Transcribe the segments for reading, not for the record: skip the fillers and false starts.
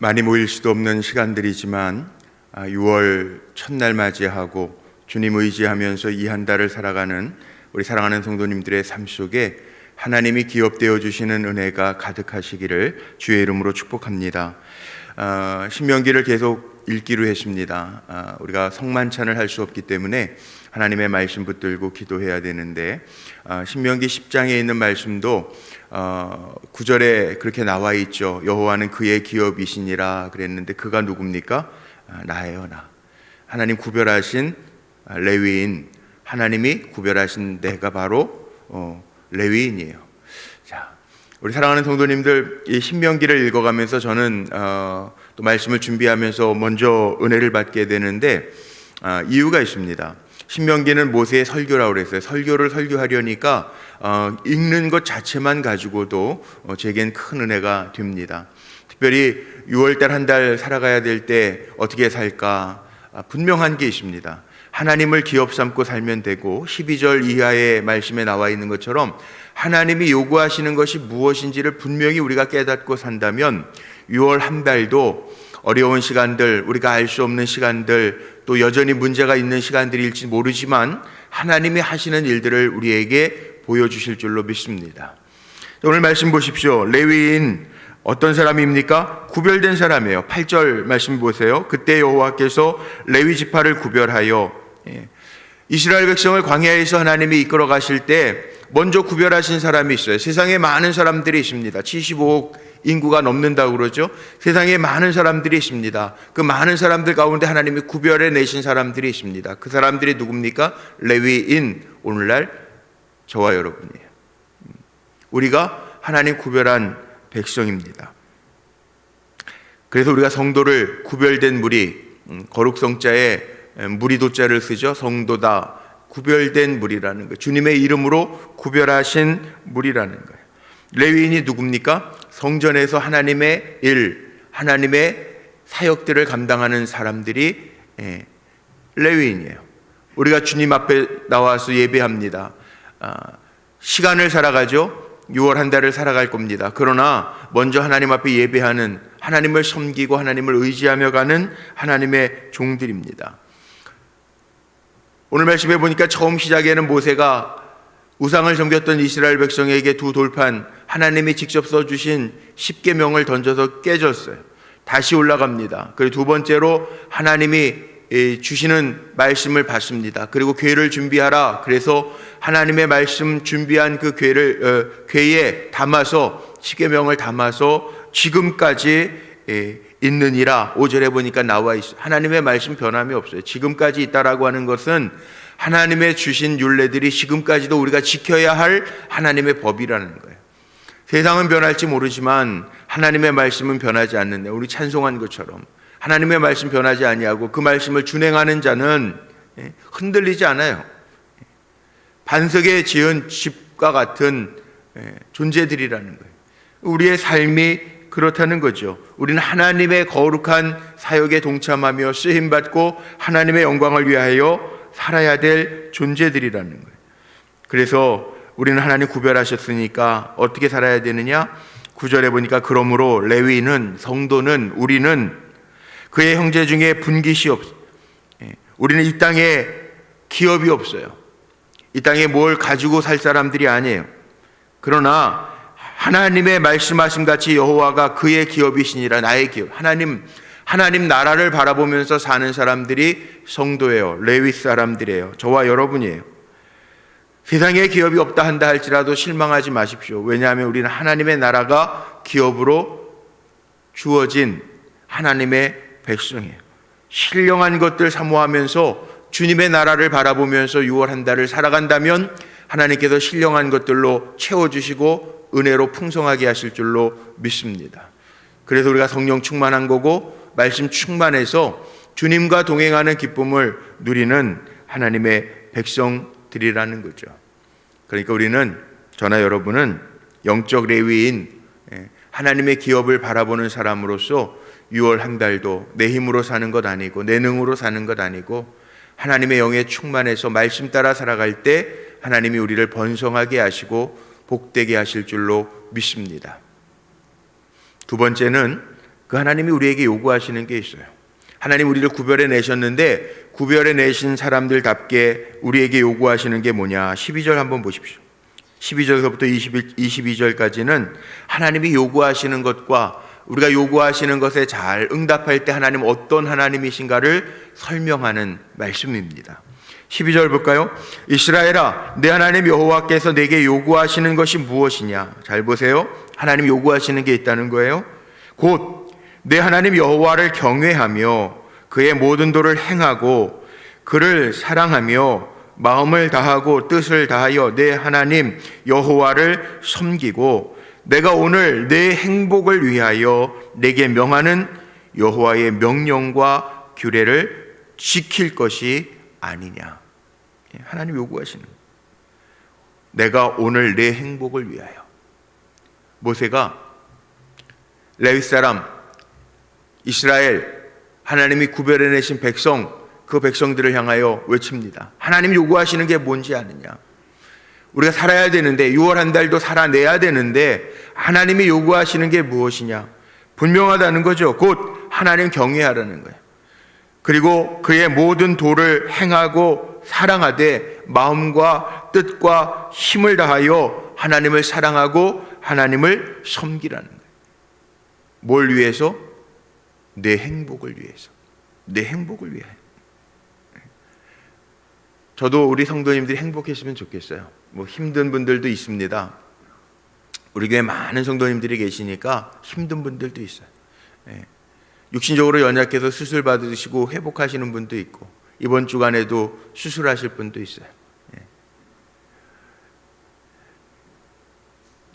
많이 모일 수도 없는 시간들이지만 6월 첫날 맞이하고 주님 의지하면서 이 한 달을 살아가는 우리 사랑하는 성도님들의 삶 속에 하나님이 기업되어 주시는 은혜가 가득하시기를 주의 이름으로 축복합니다. 신명기를 계속 읽기로 했습니다. 우리가 성만찬을 할 수 없기 때문에 하나님의 말씀 붙들고 기도해야 되는데 신명기 10장에 있는 말씀도 9절에 그렇게 나와 있죠. 여호와는 그의 기업이시니라 그랬는데 그가 누굽니까? 나예요, 나. 하나님 구별하신 레위인, 하나님이 구별하신 내가 바로 레위인이에요. 자, 우리 사랑하는 성도님들, 이 신명기를 읽어가면서 저는 또 말씀을 준비하면서 먼저 은혜를 받게 되는데 이유가 있습니다. 신명기는 모세의 설교라고 그랬어요. 설교를 설교하려니까 읽는 것 자체만 가지고도 제겐 큰 은혜가 됩니다. 특별히 6월달 한 달 살아가야 될 때 어떻게 살까? 분명한 게 있습니다. 하나님을 기업 삼고 살면 되고 12절 이하의 말씀에 나와 있는 것처럼 하나님이 요구하시는 것이 무엇인지를 분명히 우리가 깨닫고 산다면 6월 한 달도 어려운 시간들, 우리가 알 수 없는 시간들, 또 여전히 문제가 있는 시간들일지 모르지만 하나님이 하시는 일들을 우리에게 보여주실 줄로 믿습니다. 오늘 말씀 보십시오. 레위인 어떤 사람입니까? 구별된 사람이에요. 8절 말씀 보세요. 그때 여호와께서 레위 지파를 구별하여 이스라엘 백성을 광야에서 하나님이 이끌어 가실 때 먼저 구별하신 사람이 있어요. 세상에 많은 사람들이 있습니다. 75억 인구가 넘는다고 그러죠. 세상에 많은 사람들이 있습니다. 그 많은 사람들 가운데 하나님이 구별해 내신 사람들이 있습니다. 그 사람들이 누굽니까? 레위인, 오늘날 저와 여러분이에요. 우리가 하나님 구별한 백성입니다. 그래서 우리가 성도를 구별된 무리, 거룩성자에 무리도자를 쓰죠. 성도다, 구별된 무리라는 거예요. 주님의 이름으로 구별하신 무리라는 거예요. 레위인이 누굽니까? 성전에서 하나님의 일, 하나님의 사역들을 감당하는 사람들이 레위인이에요. 우리가 주님 앞에 나와서 예배합니다. 시간을 살아가죠. 6월 한 달을 살아갈 겁니다. 그러나 먼저 하나님 앞에 예배하는, 하나님을 섬기고 하나님을 의지하며 가는 하나님의 종들입니다. 오늘 말씀해 보니까 처음 시작에는 모세가 우상을 섬겼던 이스라엘 백성에게 두 돌판, 하나님이 직접 써주신 10계명을 던져서 깨졌어요. 다시 올라갑니다. 그리고 두 번째로 하나님이 주시는 말씀을 받습니다. 그리고 궤를 준비하라. 그래서 하나님의 말씀 준비한 그 궤에 담아서 10계명을 담아서 지금까지 있느니라. 5절에 보니까 나와 있어요. 하나님의 말씀 변함이 없어요. 지금까지 있다라고 하는 것은 하나님의 주신 율례들이 지금까지도 우리가 지켜야 할 하나님의 법이라는 거예요. 세상은 변할지 모르지만 하나님의 말씀은 변하지 않는데, 우리 찬송한 것처럼 하나님의 말씀 변하지 아니하고 그 말씀을 준행하는 자는 흔들리지 않아요. 반석에 지은 집과 같은 존재들이라는 거예요. 우리의 삶이 그렇다는 거죠. 우리는 하나님의 거룩한 사역에 동참하며 쓰임받고 하나님의 영광을 위하여 살아야 될 존재들이라는 거예요. 그래서 우리는 하나님 구별하셨으니까 어떻게 살아야 되느냐? 9절에 보니까 그러므로 레위는, 성도는, 우리는 그의 형제 중에 분깃이 없어요. 우리는 이 땅에 기업이 없어요. 이 땅에 뭘 가지고 살 사람들이 아니에요. 그러나 하나님의 말씀하심 같이 여호와가 그의 기업이시니라, 나의 기업. 하나님 나라를 바라보면서 사는 사람들이 성도예요. 레위 사람들이에요. 저와 여러분이에요. 세상에 기업이 없다 한다 할지라도 실망하지 마십시오. 왜냐하면 우리는 하나님의 나라가 기업으로 주어진 하나님의 백성이에요. 신령한 것들 사모하면서 주님의 나라를 바라보면서 6월 한 달을 살아간다면 하나님께서 신령한 것들로 채워주시고 은혜로 풍성하게 하실 줄로 믿습니다. 그래서 우리가 성령 충만한 거고 말씀 충만해서 주님과 동행하는 기쁨을 누리는 하나님의 백성들이라는 거죠. 그러니까 우리는, 저나 여러분은 영적 레위인, 하나님의 기업을 바라보는 사람으로서 6월 한 달도 내 힘으로 사는 것 아니고 내 능으로 사는 것 아니고 하나님의 영에 충만해서 말씀 따라 살아갈 때 하나님이 우리를 번성하게 하시고 복되게 하실 줄로 믿습니다. 두 번째는 그 하나님이 우리에게 요구하시는 게 있어요. 하나님 우리를 구별해 내셨는데 구별해 내신 사람들답게 우리에게 요구하시는 게 뭐냐? 12절 한번 보십시오. 12절서부터 22절까지는 하나님이 요구하시는 것과 우리가 요구하시는 것에 잘 응답할 때 하나님 어떤 하나님이신가를 설명하는 말씀입니다. 12절 볼까요? 이스라엘아, 내 하나님 여호와께서 내게 요구하시는 것이 무엇이냐? 잘 보세요. 하나님 요구하시는 게 있다는 거예요. 곧 내 하나님 여호와를 경외하며 그의 모든 도를 행하고 그를 사랑하며 마음을 다하고 뜻을 다하여 내 하나님 여호와를 섬기고 내가 오늘 내 행복을 위하여 내게 명하는 여호와의 명령과 규례를 지킬 것이 아니냐. 하나님 요구하시는 거예요. 내가 오늘 내 행복을 위하여. 모세가 레위 사람 이스라엘 하나님이 구별해내신 백성, 그 백성들을 향하여 외칩니다. 하나님 요구하시는 게 뭔지 아느냐? 우리가 살아야 되는데 6월 한 달도 살아내야 되는데 하나님이 요구하시는 게 무엇이냐? 분명하다는 거죠. 곧 하나님 경외하라는 거예요. 그리고 그의 모든 도를 행하고 사랑하되 마음과 뜻과 힘을 다하여 하나님을 사랑하고 하나님을 섬기라는 거예요. 뭘 위해서? 내 행복을 위해서. 내 행복을 위하여. 저도 우리 성도님들이 행복했으면 좋겠어요. 뭐 힘든 분들도 있습니다. 우리 교회 많은 성도님들이 계시니까 힘든 분들도 있어요. 육신적으로 연약해서 수술 받으시고 회복하시는 분도 있고 이번 주간에도 수술하실 분도 있어요.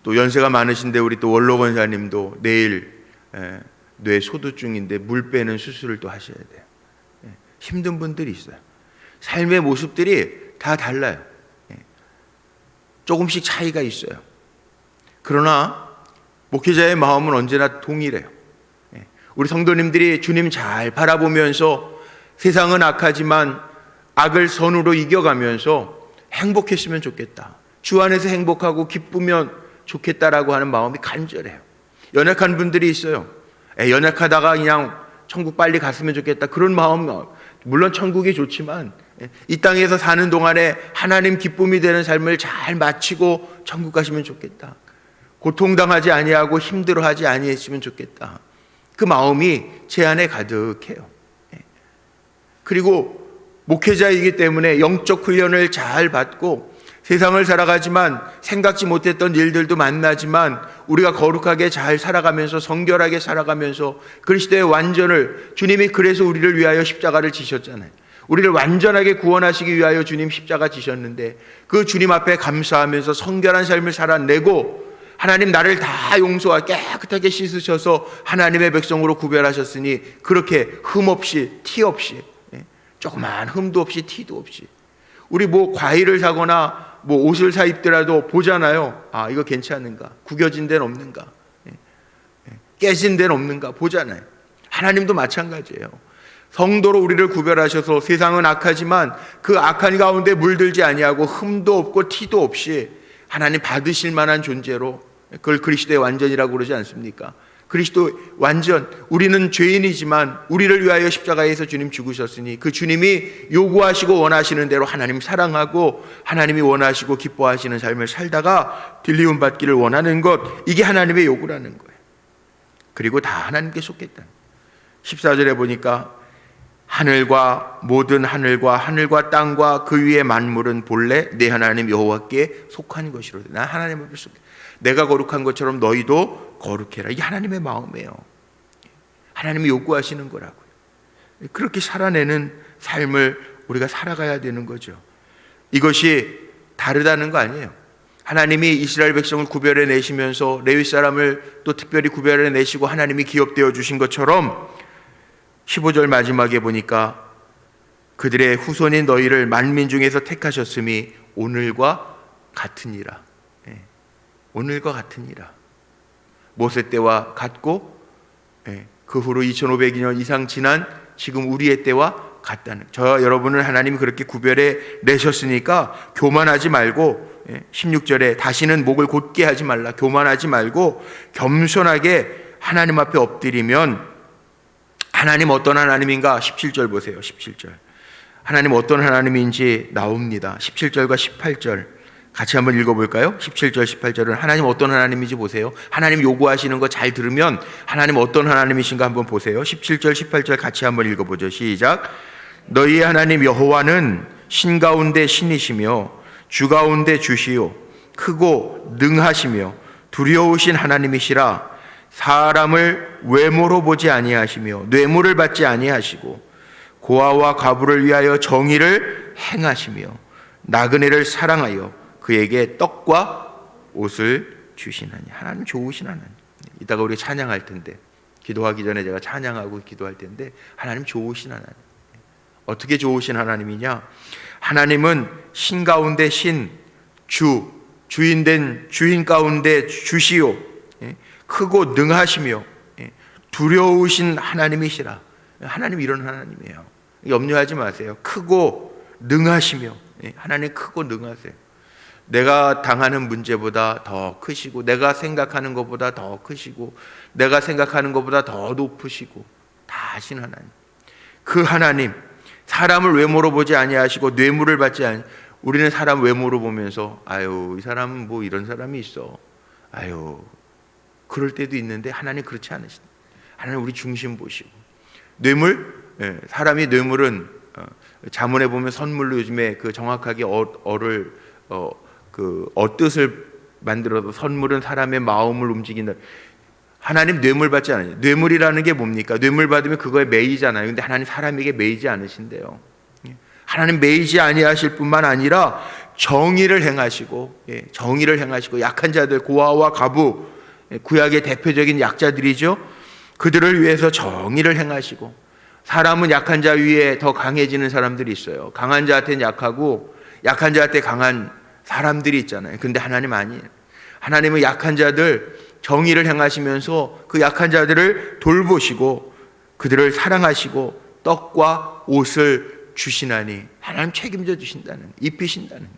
또 연세가 많으신데 우리 또 원로 권사님도 내일 뇌 소두증인데 물 빼는 수술을 또 하셔야 돼요. 힘든 분들이 있어요. 삶의 모습들이 다 달라요. 조금씩 차이가 있어요. 그러나 목회자의 마음은 언제나 동일해요. 우리 성도님들이 주님 잘 바라보면서 세상은 악하지만 악을 선으로 이겨가면서 행복했으면 좋겠다. 주 안에서 행복하고 기쁘면 좋겠다라고 하는 마음이 간절해요. 연약한 분들이 있어요. 연약하다가 그냥 천국 빨리 갔으면 좋겠다. 그런 마음, 물론 천국이 좋지만 이 땅에서 사는 동안에 하나님 기쁨이 되는 삶을 잘 마치고 천국 가시면 좋겠다. 고통당하지 아니하고 힘들어하지 아니했으면 좋겠다. 그 마음이 제 안에 가득해요. 그리고 목회자이기 때문에 영적 훈련을 잘 받고 세상을 살아가지만 생각지 못했던 일들도 만나지만 우리가 거룩하게 잘 살아가면서 성결하게 살아가면서 그리스도의 완전을 주님이 그래서 우리를 위하여 십자가를 지셨잖아요. 우리를 완전하게 구원하시기 위하여 주님 십자가 지셨는데 그 주님 앞에 감사하면서 성결한 삶을 살아내고 하나님 나를 다 용서와 깨끗하게 씻으셔서 하나님의 백성으로 구별하셨으니 그렇게 흠 없이 티 없이 조그만 흠도 없이 티도 없이 우리 뭐 과일을 사거나 뭐 옷을 사 입더라도 보잖아요. 아, 이거 괜찮은가? 구겨진 데는 없는가? 깨진 데는 없는가? 보잖아요. 하나님도 마찬가지예요. 성도로 우리를 구별하셔서 세상은 악하지만 그 악한 가운데 물들지 아니하고 흠도 없고 티도 없이 하나님 받으실 만한 존재로 그걸 그리스도의 완전이라고 그러지 않습니까? 그리스도 완전, 우리는 죄인이지만 우리를 위하여 십자가에서 주님 죽으셨으니 그 주님이 요구하시고 원하시는 대로 하나님 사랑하고 하나님이 원하시고 기뻐하시는 삶을 살다가 딜리움 받기를 원하는 것, 이게 하나님의 요구라는 거예요. 그리고 다 하나님께 속겠다. 14절에 보니까 하늘과 모든 하늘과 땅과 그 위의 만물은 본래 내 하나님 여호와께 속한 것이로다. 나 하나님 앞에 속해. 내가 거룩한 것처럼 너희도 거룩해라. 이게 하나님의 마음이에요. 하나님이 요구하시는 거라고요. 그렇게 살아내는 삶을 우리가 살아가야 되는 거죠. 이것이 다르다는 거 아니에요. 하나님이 이스라엘 백성을 구별해 내시면서 레위 사람을 또 특별히 구별해 내시고 하나님이 기업되어 주신 것처럼 15절 마지막에 보니까 그들의 후손인 너희를 만민 중에서 택하셨음이 오늘과 같으니라. 오늘과 같으니라. 모세 때와 같고 그 후로 2500년 이상 지난 지금 우리의 때와 같다는, 저와 여러분을 하나님이 그렇게 구별해 내셨으니까 교만하지 말고 16절에 다시는 목을 곧게 하지 말라. 교만하지 말고 겸손하게 하나님 앞에 엎드리면 하나님 어떤 하나님인가? 17절 보세요. 17절. 하나님 어떤 하나님인지 나옵니다. 17절과 18절 같이 한번 읽어볼까요? 17절 18절은 하나님 어떤 하나님인지 보세요. 하나님 요구하시는 거 잘 들으면 하나님 어떤 하나님이신가 한번 보세요. 17절 18절 같이 한번 읽어보죠. 시작. 너희의 하나님 여호와는 신 가운데 신이시며 주 가운데 주시요 크고 능하시며 두려우신 하나님이시라. 사람을 외모로 보지 아니하시며 뇌물을 받지 아니하시고 고아와 과부를 위하여 정의를 행하시며 나그네를 사랑하여 그에게 떡과 옷을 주시나니. 하나님 좋으신 하나님. 이따가 우리 찬양할 텐데, 기도하기 전에 제가 찬양하고 기도할 텐데, 하나님 좋으신 하나님. 어떻게 좋으신 하나님이냐? 하나님은 신 가운데 신, 주인된 주인 가운데 주시오, 크고 능하시며 두려우신 하나님이시라. 하나님 이런 하나님이에요. 염려하지 마세요. 크고 능하시며, 하나님 크고 능하세요. 내가 당하는 문제보다 더 크시고, 내가 생각하는 것보다 더 크시고, 내가 생각하는 것보다 더 높으시고 다 하신 하나님. 그 하나님, 사람을 외모로 보지 아니하시고 뇌물을 받지 아니. 우리는 사람 외모로 보면서 아유, 이 사람은 뭐 이런 사람이 있어, 아유, 그럴 때도 있는데 하나님 그렇지 않으시다. 하나님 우리 중심 보시고. 뇌물, 사람이 뇌물은 자문에 보면 선물로 요즘에 그 정확하게 뜻을 만들어서 선물은 사람의 마음을 움직인다. 하나님 뇌물 받지 않아요. 뇌물이라는 게 뭡니까? 뇌물 받으면 그거에 매이잖아요. 근데 하나님 사람에게 매이지 않으신대요. 하나님 매이지 아니하실 뿐만 아니라 정의를 행하시고, 정의를 행하시고 약한 자들, 고아와 과부, 구약의 대표적인 약자들이죠. 그들을 위해서 정의를 행하시고. 사람은 약한 자 위에 더 강해지는 사람들이 있어요. 강한 자한테는 약하고 약한 자한테 강한 사람들이 있잖아요. 근데 하나님 아니에요. 하나님은 약한 자들 정의를 행하시면서 그 약한 자들을 돌보시고 그들을 사랑하시고 떡과 옷을 주시나니. 하나님 책임져 주신다는, 입히신다는.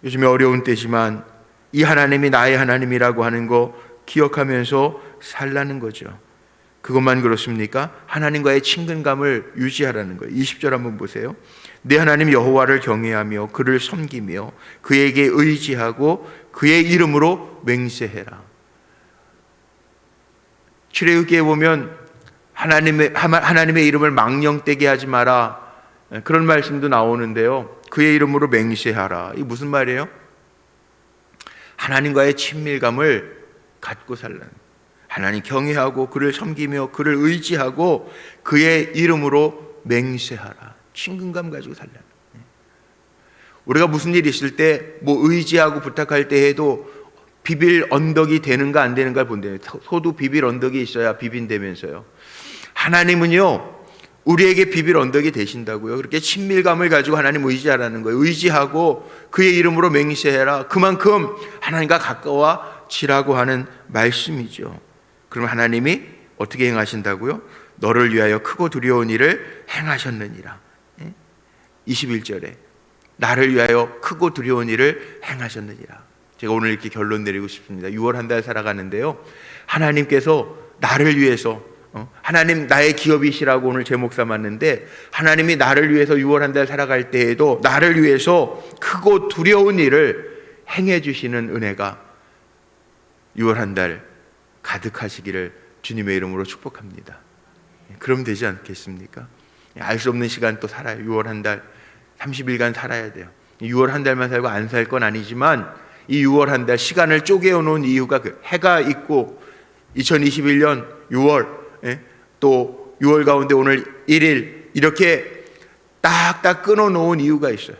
요즘에 어려운 때지만 이 하나님이 나의 하나님이라고 하는 거 기억하면서 살라는 거죠. 그것만 그렇습니까? 하나님과의 친근감을 유지하라는 거예요. 20절 한번 보세요. 내 하나님 여호와를 경외하며 그를 섬기며 그에게 의지하고 그의 이름으로 맹세해라. 출애굽기에 보면 하나님의 이름을 망령되게 하지 마라, 그런 말씀도 나오는데요. 그의 이름으로 맹세하라. 이게 무슨 말이에요? 하나님과의 친밀감을 갖고 살라는, 하나님 경외하고 그를 섬기며 그를 의지하고 그의 이름으로 맹세하라. 친근감 가지고 살라는. 우리가 무슨 일이 있을 때 뭐 의지하고 부탁할 때 해도 비빌 언덕이 되는가 안 되는가 본대요. 소도 비빌 언덕이 있어야 비빈다면서요. 하나님은요, 우리에게 비빌 언덕이 되신다고요. 그렇게 친밀감을 가지고 하나님 의지하라는 거예요. 의지하고 그의 이름으로 맹세해라. 그만큼 하나님과 가까워지라고 하는 말씀이죠. 그럼 하나님이 어떻게 행하신다고요? 너를 위하여 크고 두려운 일을 행하셨느니라. 21절에 나를 위하여 크고 두려운 일을 행하셨느니라. 제가 오늘 이렇게 결론 내리고 싶습니다. 6월 한 달 살아가는데요, 하나님께서 나를 위해서, 하나님 나의 기업이시라고 오늘 제목 삼았는데, 하나님이 나를 위해서 6월 한 달 살아갈 때에도 나를 위해서 크고 두려운 일을 행해 주시는 은혜가 6월 한 달 가득하시기를 주님의 이름으로 축복합니다. 그럼 되지 않겠습니까? 알 수 없는 시간 또 살아요. 6월 한 달 30일간 살아야 돼요. 6월 한 달만 살고 안 살 건 아니지만 이 6월 한 달 시간을 쪼개어 놓은 이유가 해가 있고 2021년 6월, 또 6월 가운데 오늘 1일 이렇게 딱딱 끊어 놓은 이유가 있어요.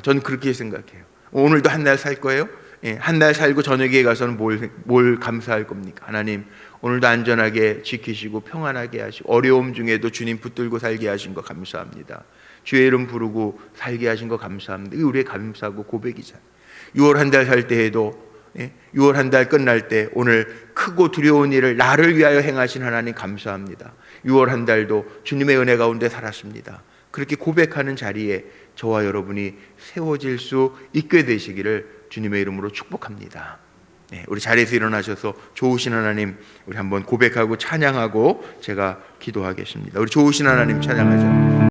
저는 그렇게 생각해요. 오늘도 한 달 살 거예요? 한 달 살고 저녁에 가서는 뭘 감사할 겁니까? 하나님 오늘도 안전하게 지키시고 평안하게 하시고 어려움 중에도 주님 붙들고 살게 하신 거 감사합니다. 주의 이름 부르고 살게 하신 거 감사합니다. 이게 우리의 감사고 고백이잖아요. 6월 한 달 살 때에도 6월 한 달 끝날 때 오늘 크고 두려운 일을 나를 위하여 행하신 하나님 감사합니다. 6월 한 달도 주님의 은혜 가운데 살았습니다. 그렇게 고백하는 자리에 저와 여러분이 세워질 수 있게 되시기를 주님의 이름으로 축복합니다. 우리 자리에서 일어나셔서 좋으신 하나님 우리 한번 고백하고 찬양하고 제가 기도하겠습니다. 우리 좋으신 하나님 찬양하죠.